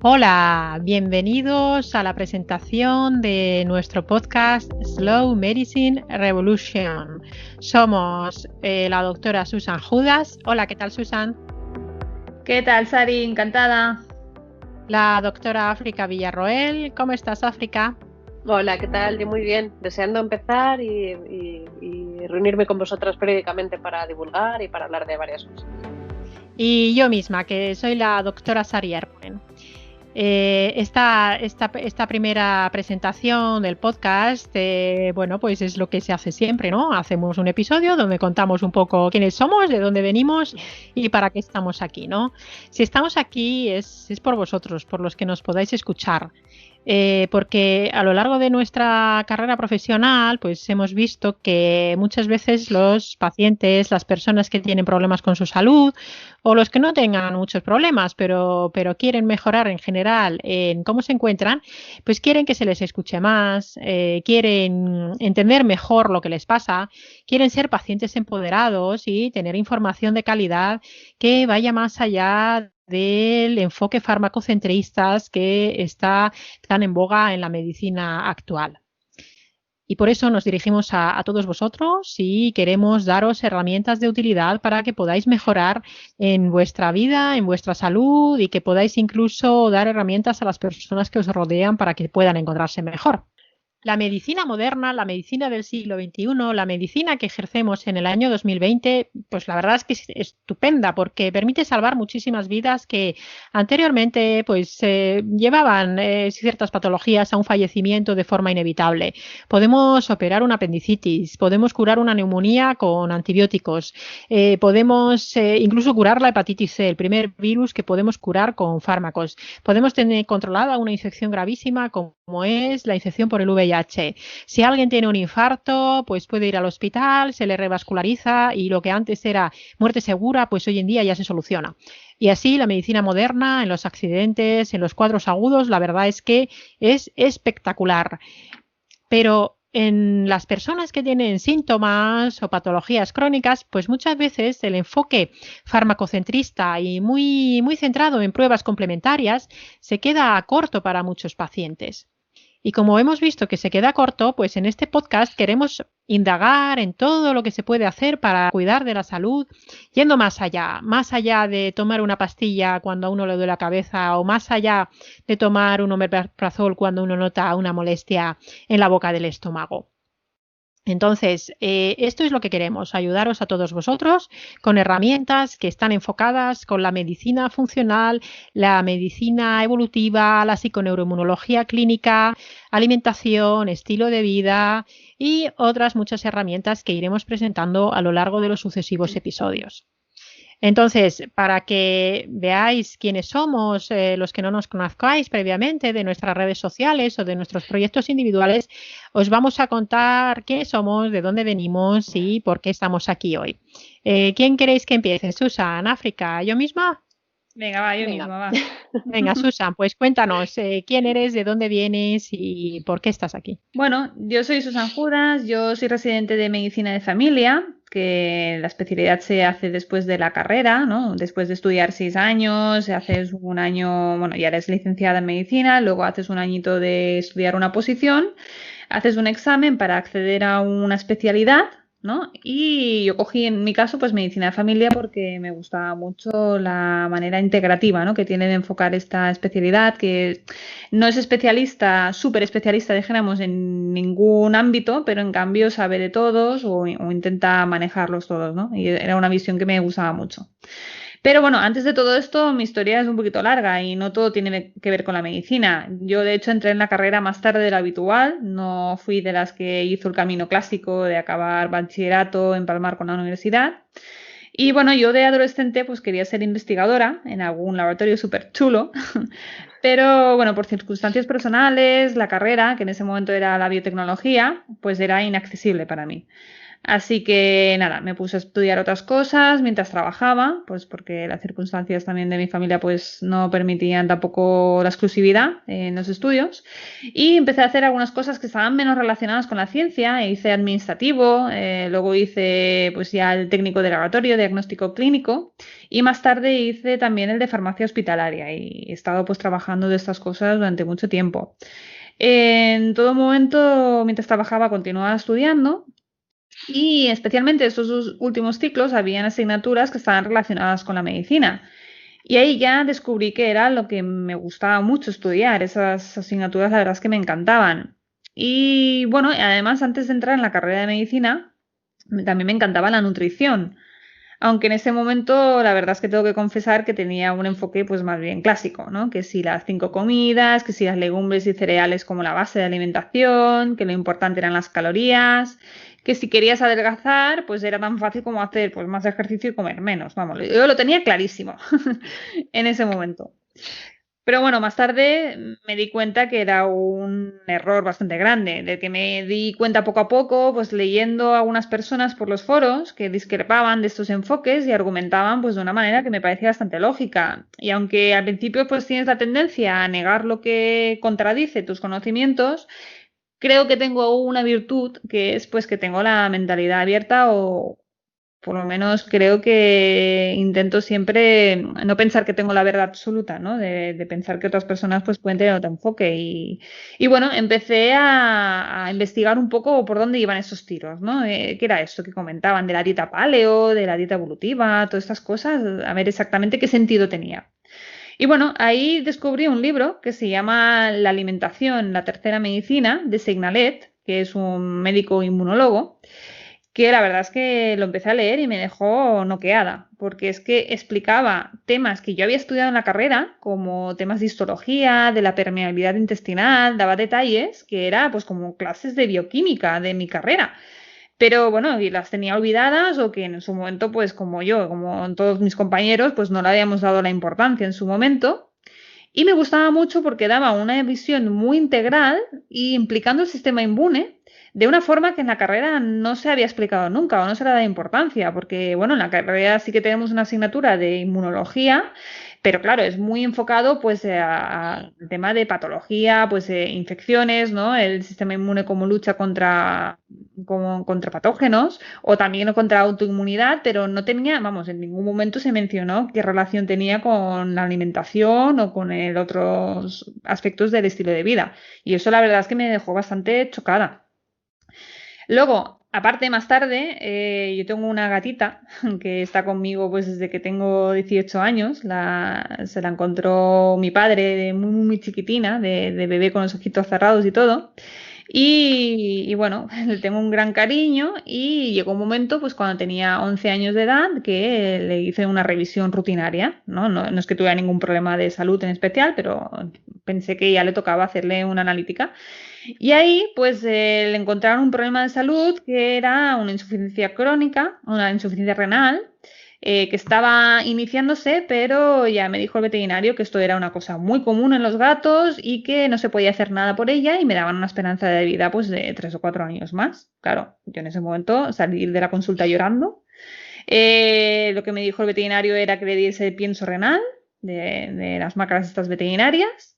Hola, bienvenidos a la presentación de nuestro podcast Slow Medicine Revolution. Somos la doctora Susan Judas. Hola, ¿qué tal, Susan? ¿Qué tal, Sari? Encantada. La doctora África Villarroel. ¿Cómo estás, África? Hola, ¿qué tal? Yo muy bien, deseando empezar y reunirme con vosotras periódicamente para divulgar y para hablar de varias cosas. Y yo misma, que soy la doctora Sari Erpoen. Esta primera presentación del podcast, bueno, pues es lo que se hace siempre, ¿no? Hacemos un episodio donde contamos un poco quiénes somos, de dónde venimos y para qué estamos aquí, ¿no? Si estamos aquí es por vosotros, por los que nos podáis escuchar. Porque a lo largo de nuestra carrera profesional, pues hemos visto que muchas veces los pacientes, las personas que tienen problemas con su salud o los que no tengan muchos problemas, pero quieren mejorar en general en cómo se encuentran, pues quieren que se les escuche más, quieren entender mejor lo que les pasa, quieren ser pacientes empoderados y tener información de calidad que vaya más allá del enfoque farmacocentrista que está tan en boga en la medicina actual. Y por eso nos dirigimos a todos vosotros y queremos daros herramientas de utilidad para que podáis mejorar en vuestra vida, en vuestra salud y que podáis incluso dar herramientas a las personas que os rodean para que puedan encontrarse mejor. La medicina moderna, la medicina del siglo XXI, la medicina que ejercemos en el año 2020, pues la verdad es que es estupenda porque permite salvar muchísimas vidas que anteriormente pues llevaban ciertas patologías a un fallecimiento de forma inevitable. Podemos operar una apendicitis, podemos curar una neumonía con antibióticos, podemos incluso curar la hepatitis C, el primer virus que podemos curar con fármacos. Podemos tener controlada una infección gravísima como es la infección por el VIH. Si alguien tiene un infarto, pues puede ir al hospital, se le revasculariza y lo que antes era muerte segura, pues hoy en día ya se soluciona. Y así la medicina moderna en los accidentes, en los cuadros agudos, la verdad es que es espectacular. Pero en las personas que tienen síntomas o patologías crónicas, pues muchas veces el enfoque farmacocentrista y muy centrado en pruebas complementarias se queda corto para muchos pacientes. Y como hemos visto que se queda corto, pues en este podcast queremos indagar en todo lo que se puede hacer para cuidar de la salud, yendo más allá de tomar una pastilla cuando a uno le duele la cabeza o más allá de tomar un omeprazol cuando uno nota una molestia en la boca del estómago. Entonces, esto es lo que queremos, ayudaros a todos vosotros con herramientas que están enfocadas con la medicina funcional, la medicina evolutiva, la psiconeuroinmunología clínica, alimentación, estilo de vida y otras muchas herramientas que iremos presentando a lo largo de los sucesivos episodios. Entonces, para que veáis quiénes somos, los que no nos conozcáis previamente de nuestras redes sociales o de nuestros proyectos individuales, os vamos a contar quiénes somos, de dónde venimos y por qué estamos aquí hoy. ¿Quién queréis que empiece? Susan, África, ¿yo misma? Venga, va, yo misma, va. Venga, Susan, pues cuéntanos quién eres, de dónde vienes y por qué estás aquí. Bueno, yo soy Susan Judas, yo soy residente de medicina de familia, que la especialidad se hace después de la carrera, ¿no? Después de estudiar 6 años, haces un año, bueno, ya eres licenciada en medicina, luego haces un añito de estudiar una posición, haces un examen para acceder a una especialidad, ¿no? Y yo cogí en mi caso pues medicina de familia porque me gustaba mucho la manera integrativa, ¿no? Que tiene de enfocar esta especialidad, que no es especialista, súper especialista, dijéramos, en ningún ámbito, pero en cambio sabe de todos o intenta manejarlos todos, ¿no? Y era una visión que me gustaba mucho. Pero bueno, antes de todo esto, mi historia es un poquito larga y no todo tiene que ver con la medicina. Yo, de hecho, entré en la carrera más tarde de lo habitual. No fui de las que hizo el camino clásico de acabar bachillerato, empalmar con la universidad. Y bueno, yo de adolescente pues quería ser investigadora en algún laboratorio súper chulo. Pero bueno, por circunstancias personales, la carrera, que en ese momento era la biotecnología, pues era inaccesible para mí. Así que nada, me puse a estudiar otras cosas mientras trabajaba, pues porque las circunstancias también de mi familia pues no permitían tampoco la exclusividad en los estudios. Y empecé a hacer algunas cosas que estaban menos relacionadas con la ciencia. Hice administrativo, luego hice pues ya el técnico de laboratorio, diagnóstico clínico, y más tarde hice también el de farmacia hospitalaria y he estado pues trabajando de estas cosas durante mucho tiempo. En todo momento, mientras trabajaba, continuaba estudiando y especialmente estos dos últimos ciclos habían asignaturas que estaban relacionadas con la medicina. Y ahí ya descubrí que era lo que me gustaba mucho estudiar. Esas asignaturas, la verdad es que me encantaban. Y bueno, además, antes de entrar en la carrera de medicina, también me encantaba la nutrición. Aunque en ese momento la verdad es que tengo que confesar que tenía un enfoque pues más bien clásico, ¿no? Que si las 5 comidas, que si las legumbres y cereales como la base de alimentación, que lo importante eran las calorías, que si querías adelgazar pues era tan fácil como hacer pues más ejercicio y comer menos, vamos, yo lo tenía clarísimo en ese momento. Pero bueno, más tarde me di cuenta que era un error bastante grande, del que me di cuenta poco a poco, pues leyendo a algunas personas por los foros que discrepaban de estos enfoques y argumentaban pues de una manera que me parecía bastante lógica. Y aunque al principio pues tienes la tendencia a negar lo que contradice tus conocimientos, creo que tengo una virtud que es pues que tengo la mentalidad abierta o por lo menos creo que intento siempre no pensar que tengo la verdad absoluta, ¿no? De pensar que otras personas pues pueden tener otro enfoque. Y bueno, empecé a investigar un poco por dónde iban esos tiros, ¿no? ¿Qué era esto que comentaban? De la dieta paleo, de la dieta evolutiva, todas estas cosas, a ver exactamente qué sentido tenía. Y bueno, ahí descubrí un libro que se llama La alimentación, la tercera medicina, de Signalet, que es un médico inmunólogo que la verdad es que lo empecé a leer y me dejó noqueada, porque es que explicaba temas que yo había estudiado en la carrera, como temas de histología, de la permeabilidad intestinal, daba detalles que era pues como clases de bioquímica de mi carrera. Pero bueno, y las tenía olvidadas o que en su momento, pues como yo, como todos mis compañeros, pues no le habíamos dado la importancia en su momento. Y me gustaba mucho porque daba una visión muy integral y implicando el sistema inmune de una forma que en la carrera no se había explicado nunca o no se le da importancia, porque bueno, en la carrera sí que tenemos una asignatura de inmunología, pero claro, es muy enfocado pues al tema de patología, pues infecciones, ¿no? El sistema inmune cómo lucha contra patógenos o también contra autoinmunidad, pero no tenía, vamos, en ningún momento se mencionó qué relación tenía con la alimentación o con otros aspectos del estilo de vida. Y eso la verdad es que me dejó bastante chocada. Luego, aparte, más tarde, yo tengo una gatita que está conmigo pues desde que tengo 18 años. Se la encontró mi padre muy, muy chiquitina, de bebé con los ojitos cerrados y todo. Y bueno, le tengo un gran cariño y llegó un momento, pues cuando tenía 11 años de edad, que le hice una revisión rutinaria, ¿no? No es que tuviera ningún problema de salud en especial, pero pensé que ya le tocaba hacerle una analítica. Y ahí, pues, le encontraron un problema de salud que era una insuficiencia crónica, una insuficiencia renal, que estaba iniciándose, pero ya me dijo el veterinario que esto era una cosa muy común en los gatos y que no se podía hacer nada por ella y me daban una esperanza de vida, pues, de 3 o 4 años más. Claro, yo en ese momento salí de la consulta llorando. Lo que me dijo el veterinario era que le diese pienso renal de las macras estas veterinarias.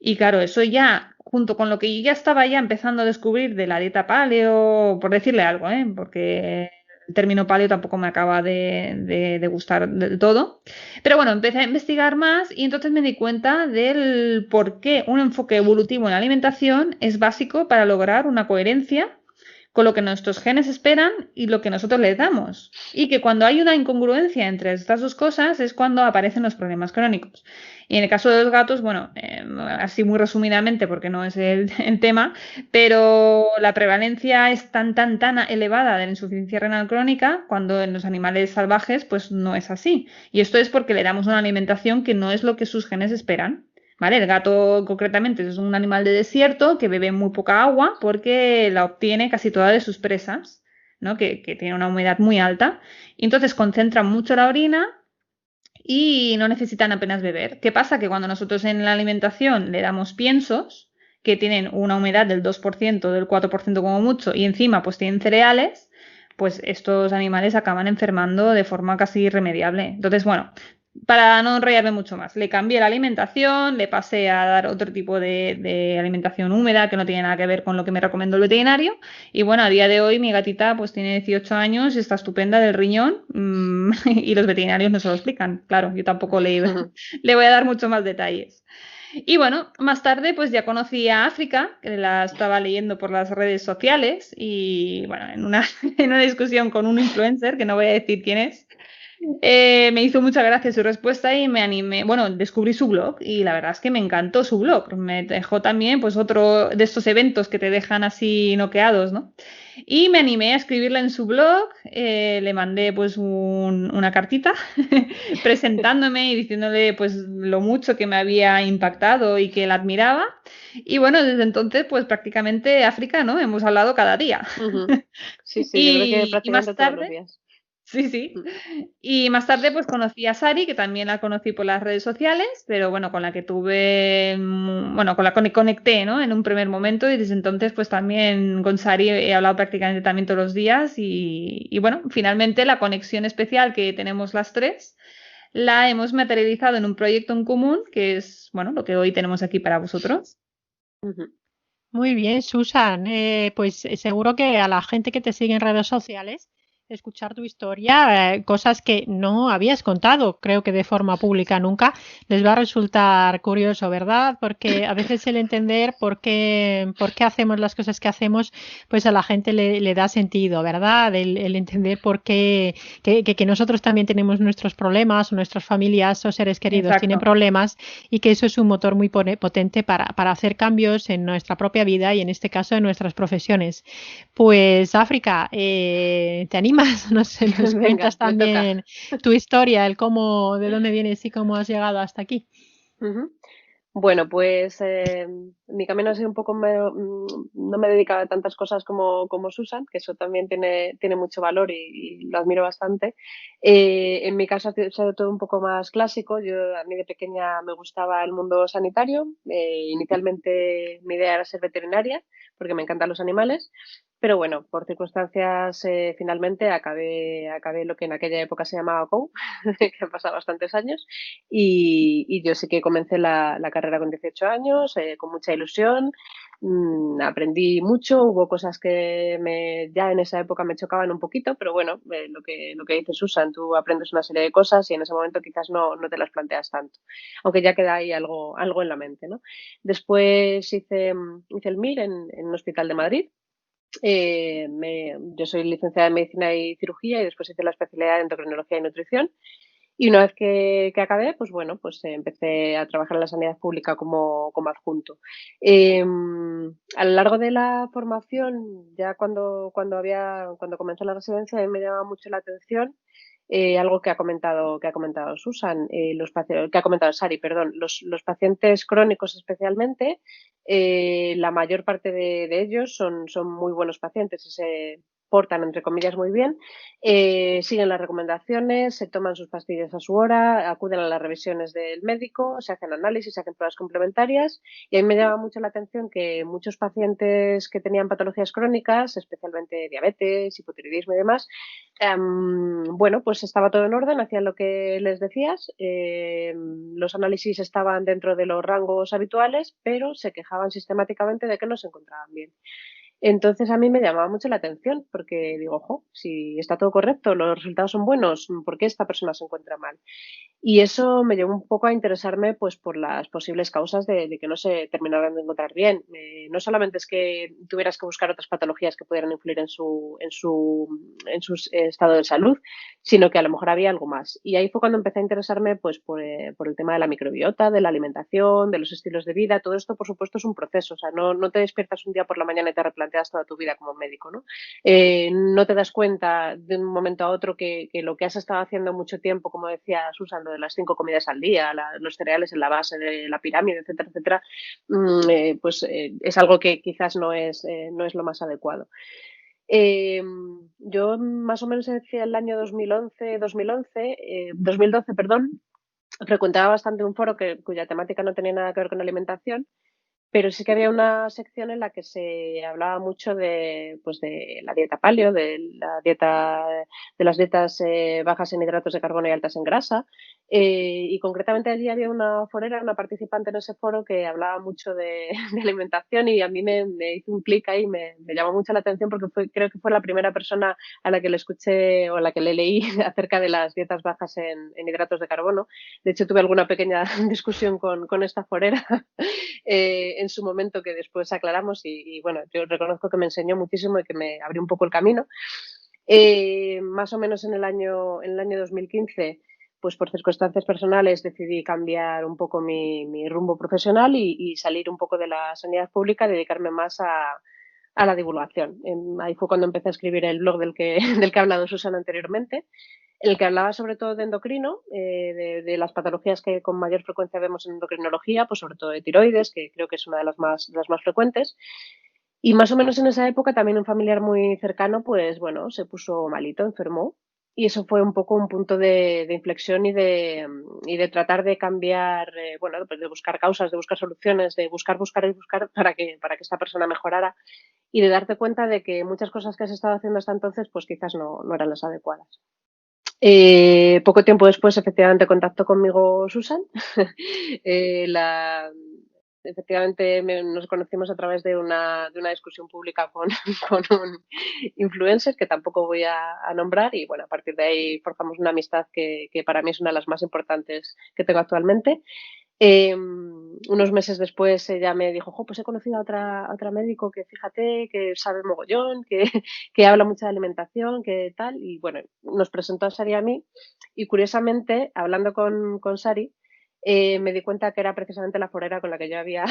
Y claro, eso ya, junto con lo que yo ya estaba ya empezando a descubrir de la dieta paleo, por decirle algo, porque el término paleo tampoco me acaba de gustar del todo. Pero bueno, empecé a investigar más y entonces me di cuenta del por qué un enfoque evolutivo en la alimentación es básico para lograr una coherencia con lo que nuestros genes esperan y lo que nosotros les damos. Y que cuando hay una incongruencia entre estas dos cosas es cuando aparecen los problemas crónicos. Y en el caso de los gatos, bueno, así muy resumidamente, porque no es el tema, pero la prevalencia es tan elevada de la insuficiencia renal crónica cuando en los animales salvajes pues no es así. Y esto es porque le damos una alimentación que no es lo que sus genes esperan. ¿Vale? El gato concretamente es un animal de desierto que bebe muy poca agua porque la obtiene casi toda de sus presas, ¿no? Que tiene una humedad muy alta. Y entonces concentran mucho la orina y no necesitan apenas beber. ¿Qué pasa? Que cuando nosotros en la alimentación le damos piensos que tienen una humedad del 2%, del 4% como mucho, y encima pues tienen cereales, pues estos animales acaban enfermando de forma casi irremediable. Entonces, bueno, para no enrollarme mucho más, le cambié la alimentación, le pasé a dar otro tipo de alimentación húmeda que no tiene nada que ver con lo que me recomendó el veterinario. Y bueno, a día de hoy mi gatita pues tiene 18 años y está estupenda del riñón, y los veterinarios no se lo explican. Claro, yo tampoco le voy a dar mucho más detalles. Y bueno, más tarde pues ya conocí a África, que la estaba leyendo por las redes sociales y bueno, en una discusión con un influencer, que no voy a decir quién es, me hizo mucha gracia su respuesta y me animé. Bueno, descubrí su blog y la verdad es que me encantó su blog. Me dejó también pues otro de estos eventos que te dejan así noqueados, ¿no? Y me animé a escribirla en su blog, le mandé pues una cartita presentándome y diciéndole pues lo mucho que me había impactado y que la admiraba. Y bueno, desde entonces pues prácticamente África, ¿no? Hemos hablado cada día. Sí, sí, yo creo que Y más prácticamente todos los tarde, días. sí, sí. Y más tarde pues conocí a Sari, que también la conocí por las redes sociales, pero bueno, con la que tuve, bueno, con la que conecté, ¿no? En un primer momento y desde entonces pues también con Sari he hablado prácticamente también todos los días y bueno, finalmente la conexión especial que tenemos las tres la hemos materializado en un proyecto en común que es, bueno, lo que hoy tenemos aquí para vosotros. Muy bien, Susan. Pues seguro que a la gente que te sigue en redes sociales, escuchar tu historia, cosas que no habías contado, creo que de forma pública nunca, les va a resultar curioso, ¿verdad? Porque a veces el entender por qué hacemos las cosas que hacemos, pues a la gente le da sentido, ¿verdad? El entender por qué, que nosotros también tenemos nuestros problemas, o nuestras familias o seres queridos tienen Exacto. problemas y que eso es un motor muy potente para hacer cambios en nuestra propia vida y en este caso en nuestras profesiones. Pues África, ¿te animas? No sé, nos Venga, cuentas me toca. también tu historia, el cómo, de dónde vienes y cómo has llegado hasta aquí. Ujú. Bueno, pues mi camino ha sido un poco, no me he dedicado a tantas cosas como Susan, que eso también tiene mucho valor y lo admiro bastante. En mi caso ha sido todo un poco más clásico. Yo a mí de pequeña me gustaba el mundo sanitario. Inicialmente mi idea era ser veterinaria porque me encantan los animales. Pero bueno, por circunstancias finalmente acabé lo que en aquella época se llamaba COU, que han pasado bastantes años. Y yo sí que comencé la carrera con 18 años, con mucha ilusión. Aprendí mucho, hubo cosas que ya en esa época me chocaban un poquito, pero bueno, lo que dice Susan, tú aprendes una serie de cosas y en ese momento quizás no te las planteas tanto, aunque ya queda ahí algo en la mente, ¿no? Después hice el MIR en un hospital de Madrid. Yo soy licenciada en Medicina y Cirugía y después hice la especialidad en Endocrinología y Nutrición. Y una vez que acabé, pues bueno, pues empecé a trabajar en la sanidad pública como adjunto. A lo largo de la formación, ya cuando comencé la residencia, a mí me llamaba mucho la atención algo que ha comentado Susan, que ha comentado Sari, perdón, los pacientes crónicos especialmente, la mayor parte de ellos son muy buenos pacientes, se portan entre comillas muy bien, siguen las recomendaciones, se toman sus pastillas a su hora, acuden a las revisiones del médico, se hacen análisis, se hacen pruebas complementarias y a mí me llama mucho la atención que muchos pacientes que tenían patologías crónicas, especialmente diabetes, hipotiroidismo y demás, bueno, pues estaba todo en orden, hacían lo que les decías, los análisis estaban dentro de los rangos habituales, pero se quejaban sistemáticamente de que no se encontraban bien. Entonces a mí me llamaba mucho la atención porque digo, ojo, si está todo correcto, los resultados son buenos, ¿por qué esta persona se encuentra mal? Y eso me llevó un poco a interesarme pues, por las posibles causas de que no se terminaran de encontrar bien. No solamente es que tuvieras que buscar otras patologías que pudieran influir en su estado de salud, sino que a lo mejor había algo más. Y ahí fue cuando empecé a interesarme pues, por el tema de la microbiota, de la alimentación, de los estilos de vida. Todo esto, por supuesto, es un proceso. O sea, no te despiertas un día por la mañana y te replanteas toda tu vida como médico, ¿no? No te das cuenta de un momento a otro que lo que has estado haciendo mucho tiempo, como decía Susan, lo de las 5 comidas al día, los cereales en la base de la pirámide, etcétera, etcétera, pues es algo que quizás no es lo más adecuado. Eh, yo más o menos decía el año 2012, perdón, frecuentaba bastante un foro cuya temática no tenía nada que ver con alimentación, pero sí que había una sección en la que se hablaba mucho pues de la dieta paleo, de las dietas bajas en hidratos de carbono y altas en grasa. Y concretamente allí había una forera, una participante en ese foro que hablaba mucho de, de alimentación, y a mí me hizo un clic ahí, me llamó mucho la atención porque creo que fue la primera persona a la que le escuché o a la que le leí acerca de las dietas bajas en hidratos de carbono. De hecho, tuve alguna pequeña discusión con esta forera en su momento, que después aclaramos, y bueno, yo reconozco que me enseñó muchísimo y que me abrió un poco el camino. Más o menos en el año 2015, pues por circunstancias personales decidí cambiar un poco mi rumbo profesional y salir un poco de la sanidad pública y dedicarme más a la divulgación. Ahí fue cuando empecé a escribir el blog del que ha hablado Susana anteriormente, en el que hablaba sobre todo de endocrino, de las patologías que con mayor frecuencia vemos en endocrinología, pues sobre todo de tiroides, que creo que es una de las más frecuentes. Y más o menos en esa época también un familiar muy cercano, pues bueno, se puso malito, enfermó. Y eso fue un poco un punto de inflexión y de tratar de cambiar, bueno, pues de buscar causas, de buscar soluciones, de buscar para que esta persona mejorara, y de darte cuenta de que muchas cosas que has estado haciendo hasta entonces, pues quizás no eran las adecuadas. Poco tiempo después, efectivamente, contactó conmigo Susan. Efectivamente, nos conocimos a través de una discusión pública con un influencer que tampoco voy a nombrar, y bueno, a partir de ahí forjamos una amistad que para mí es una de las más importantes que tengo actualmente. Unos meses después ella me dijo, pues he conocido a otra médico que, fíjate, que sabe mogollón, que habla mucho de alimentación, que tal, y bueno, nos presentó a Sari y a mí, y curiosamente, hablando con Sari, me di cuenta que era precisamente la forera con la que yo había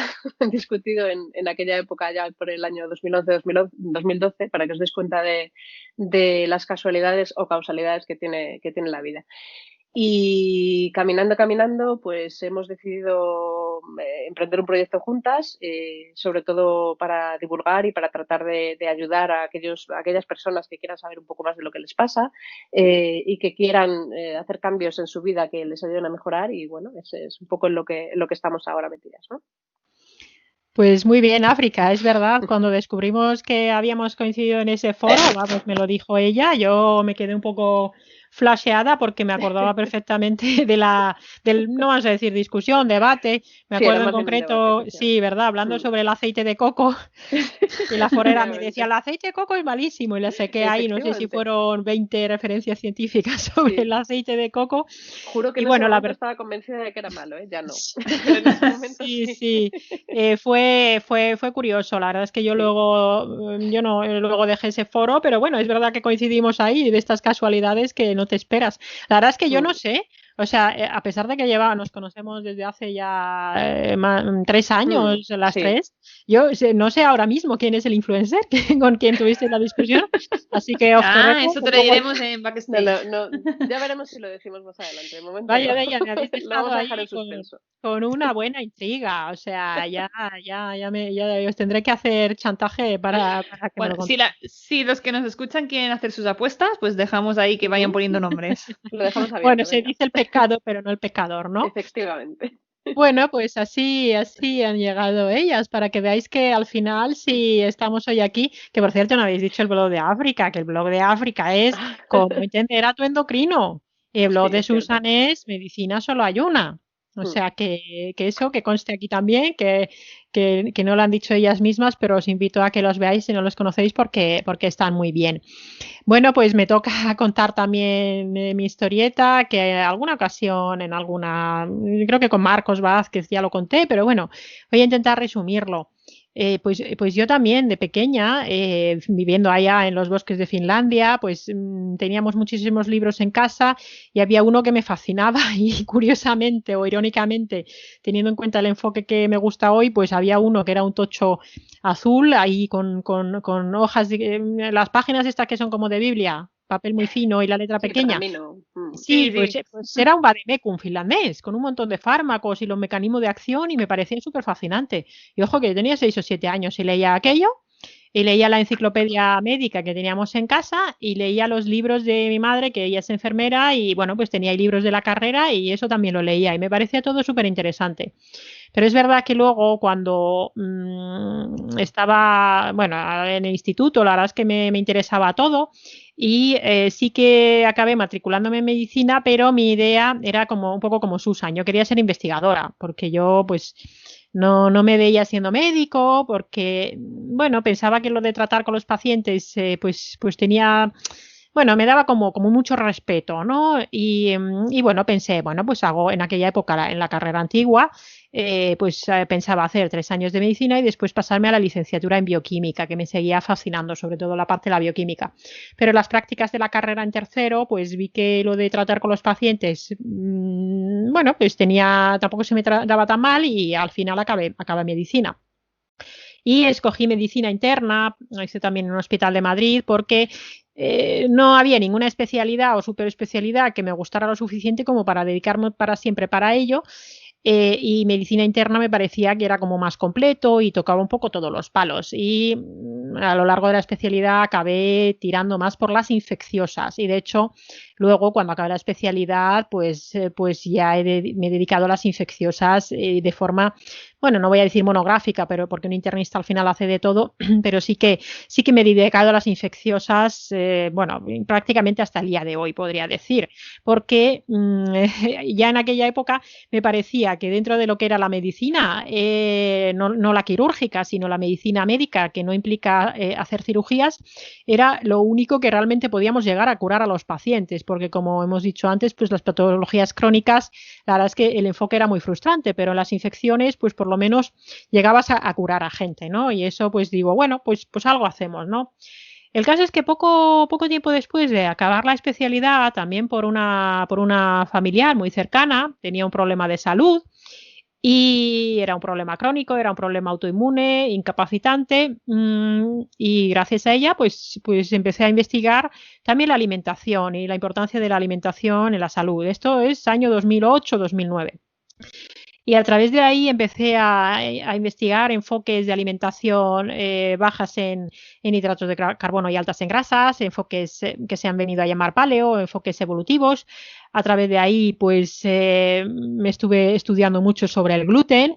discutido en aquella época, ya por el año 2011-2012, para que os deis cuenta de las casualidades o causalidades que tiene la vida. Y caminando, pues hemos decidido emprender un proyecto juntas, sobre todo para divulgar y para tratar de ayudar a aquellas personas que quieran saber un poco más de lo que les pasa, y que quieran hacer cambios en su vida que les ayuden a mejorar. Y bueno, es un poco en lo que estamos ahora metidas, ¿no? Pues muy bien, África, es verdad. Cuando descubrimos que habíamos coincidido en ese foro, vamos, me lo dijo ella, yo me quedé un poco flasheada porque me acordaba perfectamente no vamos a decir discusión, debate. Me Sí, acuerdo en concreto, debate, sí, ¿verdad? Hablando sobre el aceite de coco, y la forera me decía, el aceite de coco es malísimo, y le saqué ahí, no sé si fueron 20 referencias científicas sobre el aceite de coco. Juro que y en bueno, ese momento estaba convencida de que era malo, ya no. Pero en ese momento sí. Fue curioso. La verdad es que yo luego dejé ese foro, pero bueno, es verdad que coincidimos ahí, de estas casualidades que no te esperas. La verdad es que yo no sé, o sea, a pesar de que nos conocemos desde hace ya 3 años, las tres, yo no sé ahora mismo quién es el influencer con quien tuviste la discusión, así que eso te lo diremos en backstage. Ya veremos si lo decimos más adelante. De momento Vaya, me habéis lo dejado vamos a ahí dejar en suspenso. con una buena intriga. O sea, ya os tendré que hacer chantaje para que me lo contéis. Si los que nos escuchan quieren hacer sus apuestas, pues dejamos ahí que vayan poniendo nombres. Lo dejamos abierto. Bueno, se dice el pecado, pero no el pecador, ¿no? Efectivamente. Bueno, pues así han llegado ellas, para que veáis que al final, si estamos hoy aquí, que por cierto no habéis dicho el blog de África, que el blog de África es cómo entender a tu endocrino. Y el blog de Susan es medicina solo hay una. O sea que eso que conste aquí también, que no lo han dicho ellas mismas, pero os invito a que los veáis si no los conocéis porque están muy bien. Bueno, pues me toca contar también mi historieta, que en alguna ocasión, creo que con Marcos Vázquez ya lo conté, pero bueno, voy a intentar resumirlo. Pues yo también de pequeña, viviendo allá en los bosques de Finlandia, pues teníamos muchísimos libros en casa y había uno que me fascinaba y curiosamente o irónicamente, teniendo en cuenta el enfoque que me gusta hoy, pues había uno que era un tocho azul ahí con hojas, las páginas estas que son como de Biblia, papel muy fino y la letra pequeña. Sí, pues era un vademecum finlandés, con un montón de fármacos y los mecanismos de acción, y me parecía súper fascinante. Y ojo que yo tenía 6 o 7 años y leía aquello, y leía la enciclopedia médica que teníamos en casa, y leía los libros de mi madre, que ella es enfermera, y bueno, pues tenía libros de la carrera, y eso también lo leía, y me parecía todo súper interesante. Pero es verdad que luego cuando estaba, bueno, en el instituto, la verdad es que me interesaba todo y sí que acabé matriculándome en medicina, pero mi idea era como un poco como Susan, yo quería ser investigadora, porque yo pues no me veía siendo médico, porque, bueno, pensaba que lo de tratar con los pacientes pues tenía bueno, me daba como mucho respeto, ¿no? Y bueno, pensé, bueno, pues hago en aquella época, en la carrera antigua, pensaba hacer 3 años de medicina y después pasarme a la licenciatura en bioquímica, que me seguía fascinando, sobre todo la parte de la bioquímica. Pero en las prácticas de la carrera en tercero, pues vi que lo de tratar con los pacientes, bueno, pues tampoco se me daba tan mal y al final acabé medicina. Y escogí medicina interna, lo hice también en un hospital de Madrid, porque no había ninguna especialidad o superespecialidad que me gustara lo suficiente como para dedicarme para siempre para ello. Y medicina interna me parecía que era como más completo y tocaba un poco todos los palos. Y a lo largo de la especialidad acabé tirando más por las infecciosas. Y de hecho, luego cuando acabé la especialidad, pues ya me he dedicado a las infecciosas de forma, bueno, no voy a decir monográfica, pero porque un internista al final hace de todo, pero sí que me he dedicado a las infecciosas, bueno, prácticamente hasta el día de hoy, podría decir, porque ya en aquella época me parecía que dentro de lo que era la medicina, no la quirúrgica, sino la medicina médica, que no implica hacer cirugías, era lo único que realmente podíamos llegar a curar a los pacientes, porque como hemos dicho antes, pues las patologías crónicas, la verdad es que el enfoque era muy frustrante, pero en las infecciones, pues por lo menos llegabas a curar a gente, ¿no? Y eso, pues digo, bueno, pues algo hacemos, ¿no? El caso es que poco tiempo después de acabar la especialidad, también por una familiar muy cercana, tenía un problema de salud y era un problema crónico, era un problema autoinmune, incapacitante, y gracias a ella pues empecé a investigar también la alimentación y la importancia de la alimentación en la salud. Esto es año 2008-2009. Y a través de ahí empecé a investigar enfoques de alimentación bajas en hidratos de carbono y altas en grasas, enfoques que se han venido a llamar paleo, enfoques evolutivos. A través de ahí, pues me estuve estudiando mucho sobre el gluten.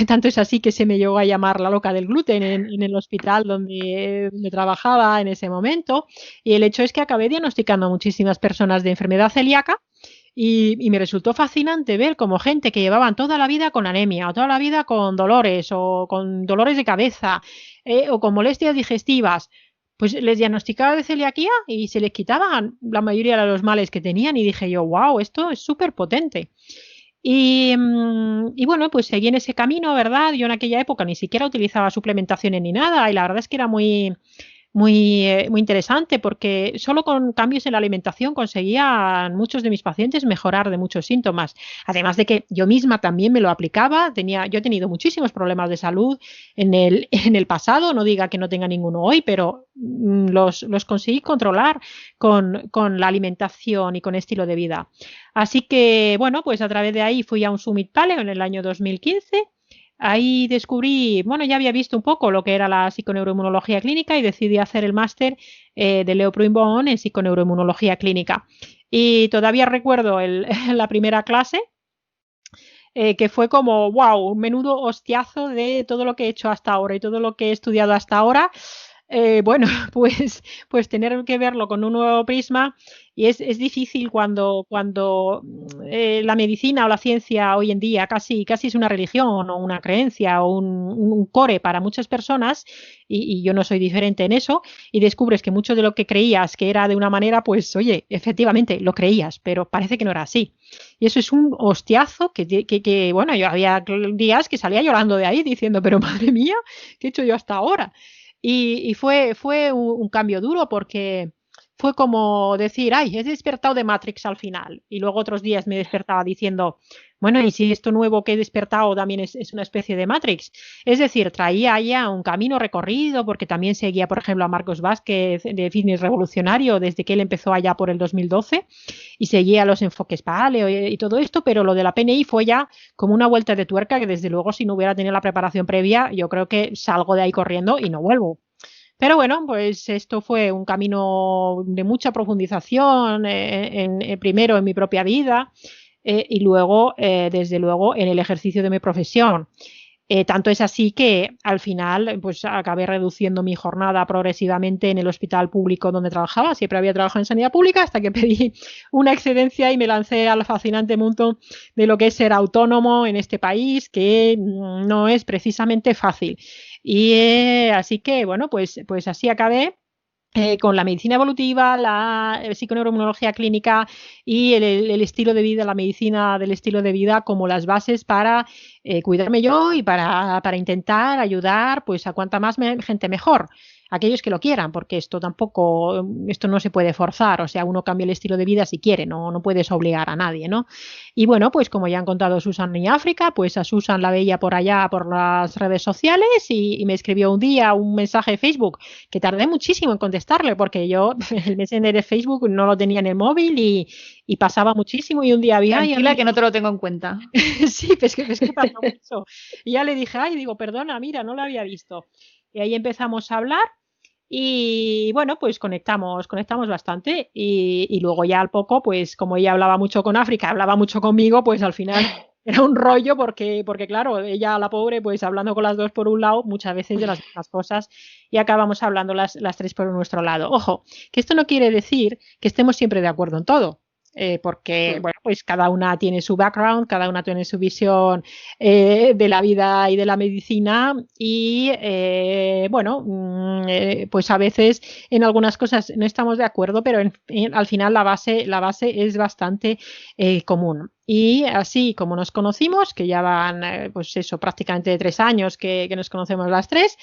Tanto es así que se me llegó a llamar la loca del gluten en el hospital donde me trabajaba en ese momento. Y el hecho es que acabé diagnosticando a muchísimas personas de enfermedad celíaca. Y me resultó fascinante ver como gente que llevaban toda la vida con anemia, o toda la vida con dolores, o con dolores de cabeza, o con molestias digestivas, pues les diagnosticaba de celiaquía y se les quitaban la mayoría de los males que tenían. Y dije yo, wow, esto es súper potente. Y bueno, pues seguí en ese camino, ¿verdad? Yo en aquella época ni siquiera utilizaba suplementaciones ni nada, y la verdad es que era muy interesante, porque solo con cambios en la alimentación conseguían muchos de mis pacientes mejorar de muchos síntomas. Además de que yo misma también me lo aplicaba. Yo he tenido muchísimos problemas de salud en el pasado, no diga que no tenga ninguno hoy, pero los conseguí controlar con la alimentación y con estilo de vida. Así que, bueno, pues a través de ahí fui a un Summit Paleo en el año 2015. Ahí descubrí, bueno, ya había visto un poco lo que era la psiconeuroinmunología clínica y decidí hacer el máster de Leo Pruimbón en psiconeuroinmunología clínica. Y todavía recuerdo la primera clase, que fue como, wow, menudo hostiazo de todo lo que he hecho hasta ahora y todo lo que he estudiado hasta ahora. Bueno, pues tener que verlo con un nuevo prisma, y es difícil cuando la medicina o la ciencia hoy en día casi es una religión o una creencia o un core para muchas personas, y yo no soy diferente en eso, y descubres que mucho de lo que creías que era de una manera, pues oye, efectivamente lo creías, pero parece que no era así. Y eso es un hostiazo que bueno, yo había días que salía llorando de ahí diciendo, pero madre mía, ¿qué he hecho yo hasta ahora? Y fue un cambio duro, porque fue como decir, ay, he despertado de Matrix al final. Y luego otros días me despertaba diciendo, bueno, ¿y si esto nuevo que he despertado también es una especie de Matrix? Es decir, traía ya un camino recorrido, porque también seguía, por ejemplo, a Marcos Vázquez de Fitness Revolucionario desde que él empezó allá por el 2012, y seguía los enfoques paleo y todo esto, pero lo de la PNI fue ya como una vuelta de tuerca que desde luego, si no hubiera tenido la preparación previa, yo creo que salgo de ahí corriendo y no vuelvo. Pero bueno, pues esto fue un camino de mucha profundización, primero en mi propia vida, y luego, desde luego, en el ejercicio de mi profesión. Tanto es así que al final pues acabé reduciendo mi jornada progresivamente en el hospital público donde trabajaba. Siempre había trabajado en sanidad pública hasta que pedí una excedencia y me lancé al fascinante mundo de lo que es ser autónomo en este país, que no es precisamente fácil. Y así que, bueno, pues así acabé. Con la medicina evolutiva, la psiconeuroinmunología clínica y el estilo de vida, la medicina del estilo de vida como las bases para cuidarme yo y para intentar ayudar pues a cuanta más gente mejor, aquellos que lo quieran, porque esto tampoco, esto no se puede forzar, o sea, uno cambia el estilo de vida si quiere, no puedes obligar a nadie, ¿no? Y bueno, pues como ya han contado Susan y África, pues a Susan la veía por allá por las redes sociales y me escribió un día un mensaje de Facebook que tardé muchísimo en contestarle porque yo el Messenger de Facebook no lo tenía en el móvil y pasaba muchísimo y un día había... Tranquila, que no te lo tengo en cuenta. Sí, pues que pasa mucho. Y ya le dije, ay, digo, perdona, mira, no lo había visto. Y ahí empezamos a hablar y bueno, pues conectamos bastante y luego ya al poco, pues como ella hablaba mucho con África, hablaba mucho conmigo, pues al final era un rollo porque claro, ella, la pobre, pues hablando con las dos por un lado, muchas veces de las mismas cosas y acabamos hablando las tres por nuestro lado. Ojo, que esto no quiere decir que estemos siempre de acuerdo en todo. Porque, bueno, pues cada una tiene su background, cada una tiene su visión de la vida y de la medicina y, bueno, pues a veces en algunas cosas no estamos de acuerdo, pero al final la base es bastante común. Y así como nos conocimos, que ya van, pues eso, prácticamente 3 años que nos conocemos las tres,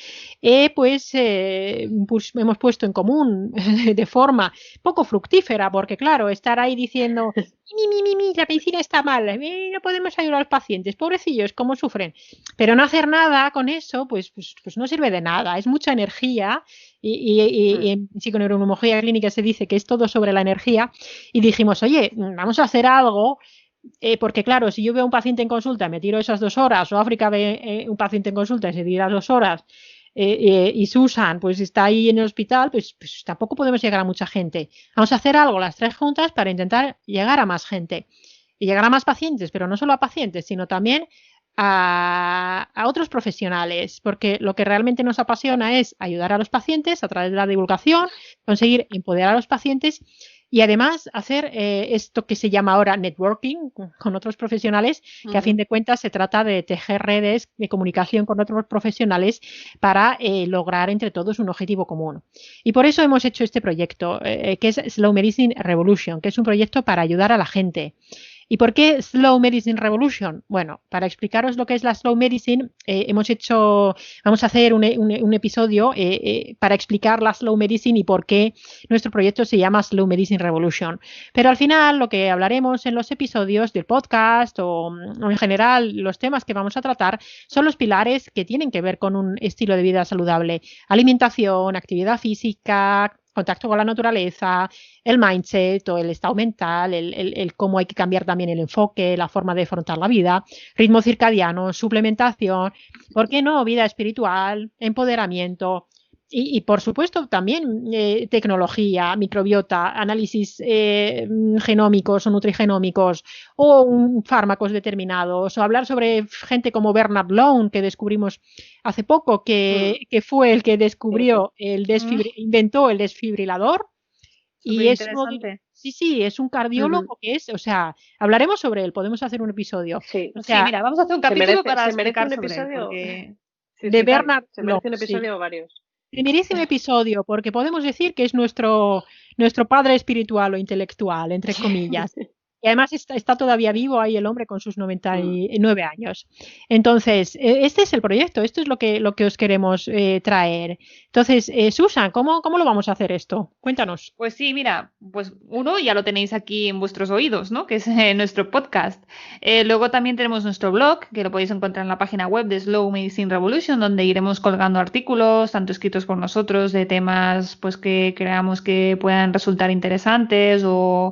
pues hemos puesto en común de forma poco fructífera, porque claro, estar ahí diciendo, la medicina está mal, no podemos ayudar a los pacientes, pobrecillos, cómo sufren, pero no hacer nada con eso, pues no sirve de nada, es mucha energía y en psiconeuroinmunología clínica se dice que es todo sobre la energía y dijimos, oye, vamos a hacer algo. Porque claro, si yo veo a un paciente en consulta, me tiro esas 2 horas, o África ve un paciente en consulta y se tira 2 horas, y Susan pues está ahí en el hospital, pues tampoco podemos llegar a mucha gente. Vamos a hacer algo las tres juntas para intentar llegar a más gente y llegar a más pacientes, pero no solo a pacientes, sino también a otros profesionales, porque lo que realmente nos apasiona es ayudar a los pacientes a través de la divulgación, conseguir empoderar a los pacientes y además hacer esto que se llama ahora networking con otros profesionales, que a fin de cuentas se trata de tejer redes de comunicación con otros profesionales para lograr entre todos un objetivo común. Y por eso hemos hecho este proyecto, que es Slow Medicine Revolution, que es un proyecto para ayudar a la gente. ¿Y por qué Slow Medicine Revolution? Bueno, para explicaros lo que es la Slow Medicine, vamos a hacer un episodio para explicar la Slow Medicine y por qué nuestro proyecto se llama Slow Medicine Revolution. Pero al final lo que hablaremos en los episodios del podcast o en general los temas que vamos a tratar son los pilares que tienen que ver con un estilo de vida saludable. Alimentación, actividad física, contacto con la naturaleza, el mindset o el estado mental, el cómo hay que cambiar también el enfoque, la forma de afrontar la vida, ritmo circadiano, suplementación, ¿por qué no? Vida espiritual, empoderamiento y por supuesto también tecnología, microbiota, análisis genómicos o nutrigenómicos o fármacos determinados o hablar sobre gente como Bernard Lone que descubrimos hace poco que fue el que descubrió inventó el desfibrilador. Y es sí, es un cardiólogo que es, o sea, hablaremos sobre él, podemos hacer un episodio. Sí, o sea, mira, vamos a hacer un capítulo para explicar un episodio porque... de Bernard se merece un episodio o varios. Se merece un episodio porque podemos decir que es nuestro padre espiritual o intelectual, entre comillas. Y además está todavía vivo ahí el hombre con sus 99 años. Entonces, este es el proyecto, esto es lo que os queremos traer. Entonces, Susan, ¿cómo lo vamos a hacer esto? Cuéntanos. Pues sí, mira, pues uno ya lo tenéis aquí en vuestros oídos, ¿no? Que es nuestro podcast. Luego también tenemos nuestro blog, que lo podéis encontrar en la página web de Slow Medicine Revolution, donde iremos colgando artículos, tanto escritos por nosotros, de temas pues que creamos que puedan resultar interesantes o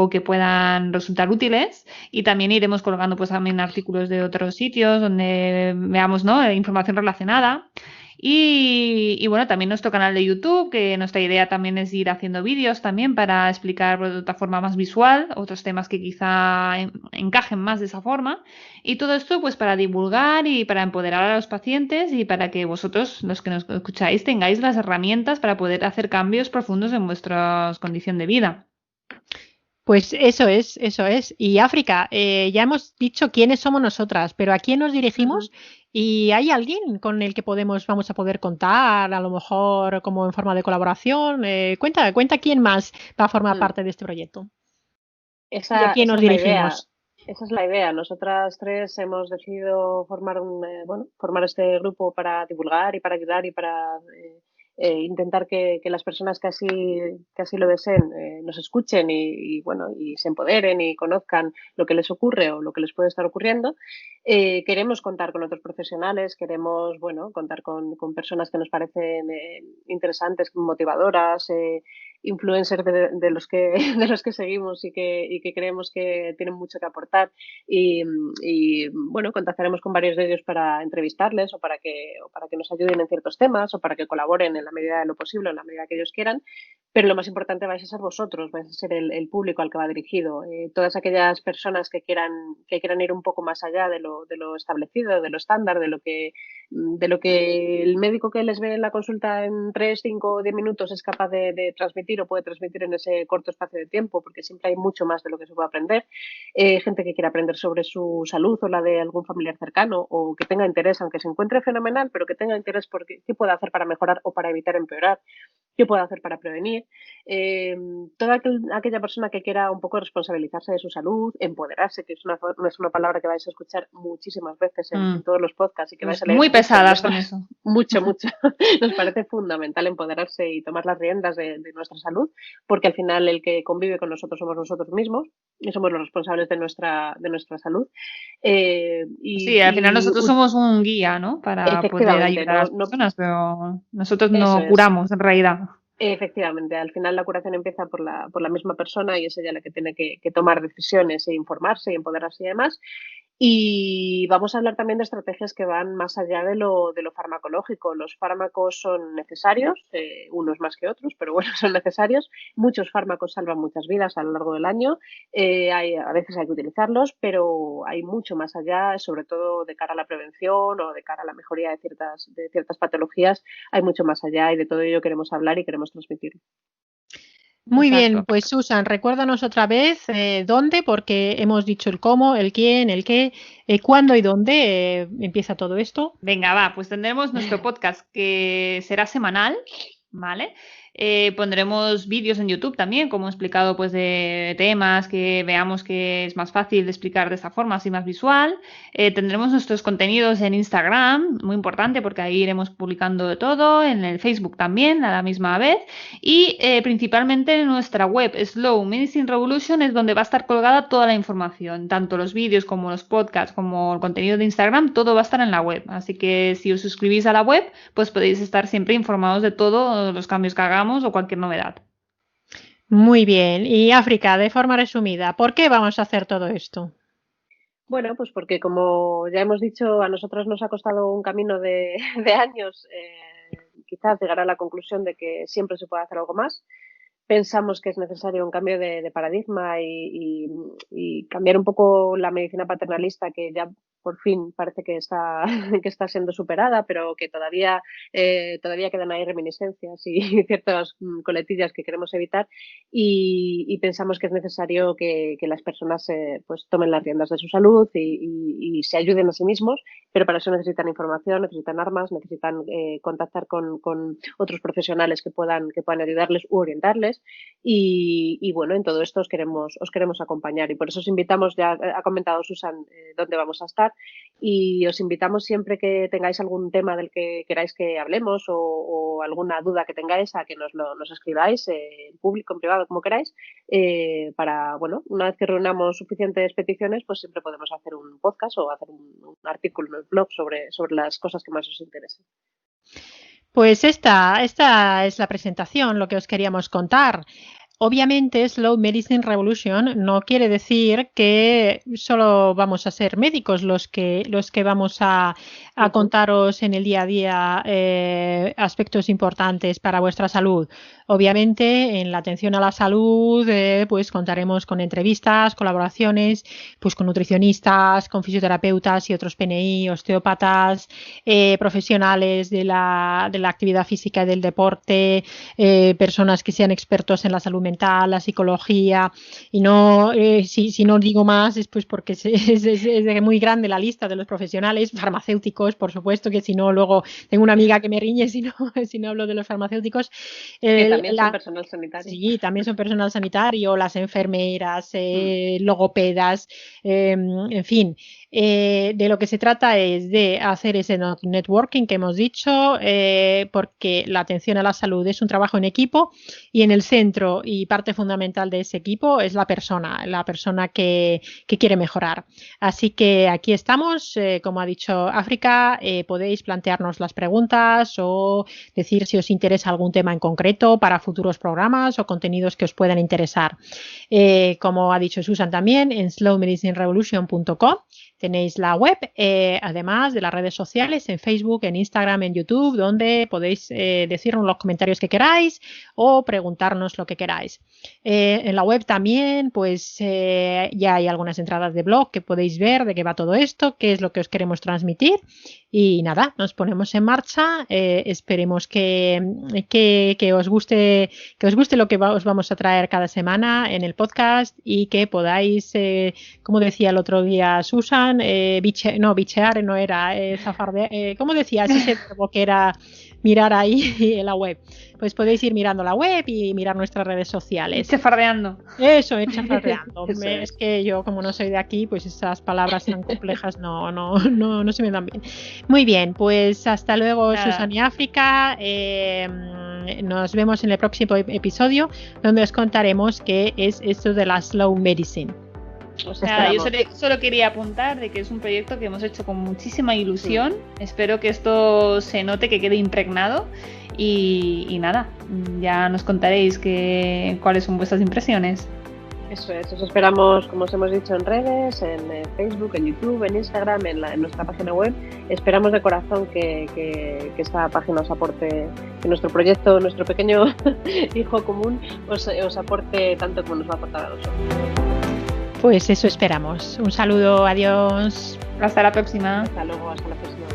que puedan resultar útiles, y también iremos colgando pues también artículos de otros sitios donde veamos, ¿no?, información relacionada. Y bueno, también nuestro canal de YouTube, que nuestra idea también es ir haciendo vídeos también para explicar de otra forma más visual otros temas que quizá encajen más de esa forma. Y todo esto pues para divulgar y para empoderar a los pacientes y para que vosotros, los que nos escucháis, tengáis las herramientas para poder hacer cambios profundos en vuestra condición de vida. Pues eso es, eso es. Y África, ya hemos dicho quiénes somos nosotras, pero ¿a quién nos dirigimos? ¿Y hay alguien con el que vamos a poder contar, a lo mejor como en forma de colaboración? Cuenta quién más va a formar parte de este proyecto. ¿Y a quién nos dirigimos? Esa es la idea. Nosotras tres hemos decidido formar formar este grupo para divulgar y para ayudar y para intentar que las personas que así lo deseen nos escuchen y se empoderen y conozcan lo que les ocurre o lo que les puede estar ocurriendo. Queremos contar con otros profesionales, queremos contar con personas que nos parecen interesantes, motivadoras, influencers de los que de los que seguimos y que creemos que tienen mucho que aportar y contactaremos con varios de ellos para entrevistarles o para que nos ayuden en ciertos temas o para que colaboren en la medida de lo posible, en la medida que ellos quieran, pero lo más importante vais a ser vosotros, vais a ser el público al que va dirigido, todas aquellas personas que quieran ir un poco más allá de lo establecido, de lo estándar, de lo que el médico que les ve en la consulta en 3, 5 o 10 minutos es capaz de transmitir o puede transmitir en ese corto espacio de tiempo, porque siempre hay mucho más de lo que se puede aprender. Gente que quiera aprender sobre su salud o la de algún familiar cercano o que tenga interés, aunque se encuentre fenomenal, pero que tenga interés por qué puede hacer para mejorar o para evitar empeorar, qué puede hacer para prevenir. Toda aquella persona que quiera un poco responsabilizarse de su salud, empoderarse, que es una palabra que vais a escuchar muchísimas veces en todos los podcasts y que vais a leer muy pesadas con eso. Mucho. Nos parece fundamental empoderarse y tomar las riendas de nuestra salud, porque al final el que convive con nosotros somos nosotros mismos y somos los responsables de nuestra salud. Sí, al final nosotros somos un guía, ¿no? Para poder ayudar a las personas, pero nosotros no curamos en realidad. Efectivamente, al final la curación empieza por la misma persona y es ella la que tiene que tomar decisiones e informarse y empoderarse y demás. Y vamos a hablar también de estrategias que van más allá de lo farmacológico. Los fármacos son necesarios, unos más que otros, pero bueno, son necesarios. Muchos fármacos salvan muchas vidas a lo largo del año. A veces hay que utilizarlos, pero hay mucho más allá, sobre todo de cara a la prevención o de cara a la mejoría de ciertas patologías. Hay mucho más allá y de todo ello queremos hablar y queremos transmitirlo. Muy bien, pues Susan, recuérdanos otra vez dónde, porque hemos dicho el cómo, el quién, el qué, cuándo y dónde empieza todo esto. Venga, va, pues tendremos nuestro podcast que será semanal, ¿vale? Pondremos vídeos en YouTube también, como he explicado, pues de temas que veamos que es más fácil de explicar de esta forma, así más visual. Tendremos nuestros contenidos en Instagram, muy importante porque ahí iremos publicando de todo, en el Facebook también a la misma vez y principalmente en nuestra web Slow Medicine Revolution es donde va a estar colgada toda la información, tanto los vídeos como los podcasts como el contenido de Instagram, todo va a estar en la web. Así que si os suscribís a la web, pues podéis estar siempre informados de todos los cambios que hagamos o cualquier novedad. Muy bien. Y África, de forma resumida, ¿por qué vamos a hacer todo esto? Bueno, pues porque como ya hemos dicho, a nosotros nos ha costado un camino de años quizás llegar a la conclusión de que siempre se puede hacer algo más. Pensamos que es necesario un cambio de paradigma y cambiar un poco la medicina paternalista que ya por fin parece que está siendo superada, pero que todavía quedan ahí reminiscencias y ciertas coletillas que queremos evitar y pensamos que es necesario que las personas pues tomen las riendas de su salud y se ayuden a sí mismos, pero para eso necesitan información, necesitan armas, necesitan contactar con otros profesionales que puedan ayudarles u orientarles y bueno, en todo esto os queremos acompañar y por eso os invitamos, ya ha comentado Susan dónde vamos a estar y os invitamos siempre que tengáis algún tema del que queráis que hablemos o alguna duda que tengáis a que nos escribáis en público, en privado, como queráis, para, bueno, una vez que reunamos suficientes peticiones, pues siempre podemos hacer un podcast o hacer un artículo en el blog sobre las cosas que más os interesen. Pues esta es la presentación, lo que os queríamos contar. Obviamente, Slow Medicine Revolution no quiere decir que solo vamos a ser médicos los que vamos a contaros en el día a día aspectos importantes para vuestra salud. Obviamente, en la atención a la salud, pues contaremos con entrevistas, colaboraciones, pues con nutricionistas, con fisioterapeutas y otros PNI, osteópatas, profesionales de la actividad física y del deporte, personas que sean expertos en la salud mental, la psicología, y no, si no digo más es pues porque es muy grande la lista de los profesionales, farmacéuticos, por supuesto, que si no luego tengo una amiga que me riñe si no hablo de los farmacéuticos. Que también son personal sanitario. Sí, también son personal sanitario, las enfermeras, logopedas, en fin. De lo que se trata es de hacer ese networking que hemos dicho, porque la atención a la salud es un trabajo en equipo y en el centro y parte fundamental de ese equipo es la persona que quiere mejorar. Así que aquí estamos, como ha dicho África, podéis plantearnos las preguntas o decir si os interesa algún tema en concreto para futuros programas o contenidos que os puedan interesar. Como ha dicho Susan también, en slowmedicinerevolution.com tenéis la web, además de las redes sociales, en Facebook, en Instagram, en YouTube, donde podéis decirnos los comentarios que queráis o preguntarnos lo que queráis. En la web también, pues ya hay algunas entradas de blog que podéis ver de qué va todo esto, qué es lo que os queremos transmitir. Y nada, nos ponemos en marcha. Esperemos que os guste lo que os vamos a traer cada semana en el podcast y que podáis, como decía el otro día Susan, bichear no era, zafardear, ¿cómo decías ese verbo que era mirar ahí en la web? Pues podéis ir mirando la web y mirar nuestras redes sociales. Chafardeando. Eso, chafardeando. Es que yo, como no soy de aquí, pues esas palabras tan complejas no se me dan bien. Muy bien, pues hasta luego, Susan y África. Nos vemos en el próximo episodio, donde os contaremos qué es esto de la Slow Medicine. Yo solo quería apuntar de que es un proyecto que hemos hecho con muchísima ilusión. Sí. Espero que esto se note, que quede impregnado. Y nada, ya nos contaréis cuáles son vuestras impresiones. Eso es, os esperamos, como os hemos dicho, en redes, en Facebook, en YouTube, en Instagram, en nuestra página web. Esperamos de corazón que esta página os aporte, que nuestro proyecto, nuestro pequeño hijo común, os aporte tanto como nos va a aportar a nosotros. Pues eso esperamos. Un saludo, adiós. Hasta la próxima. Hasta luego, hasta la próxima.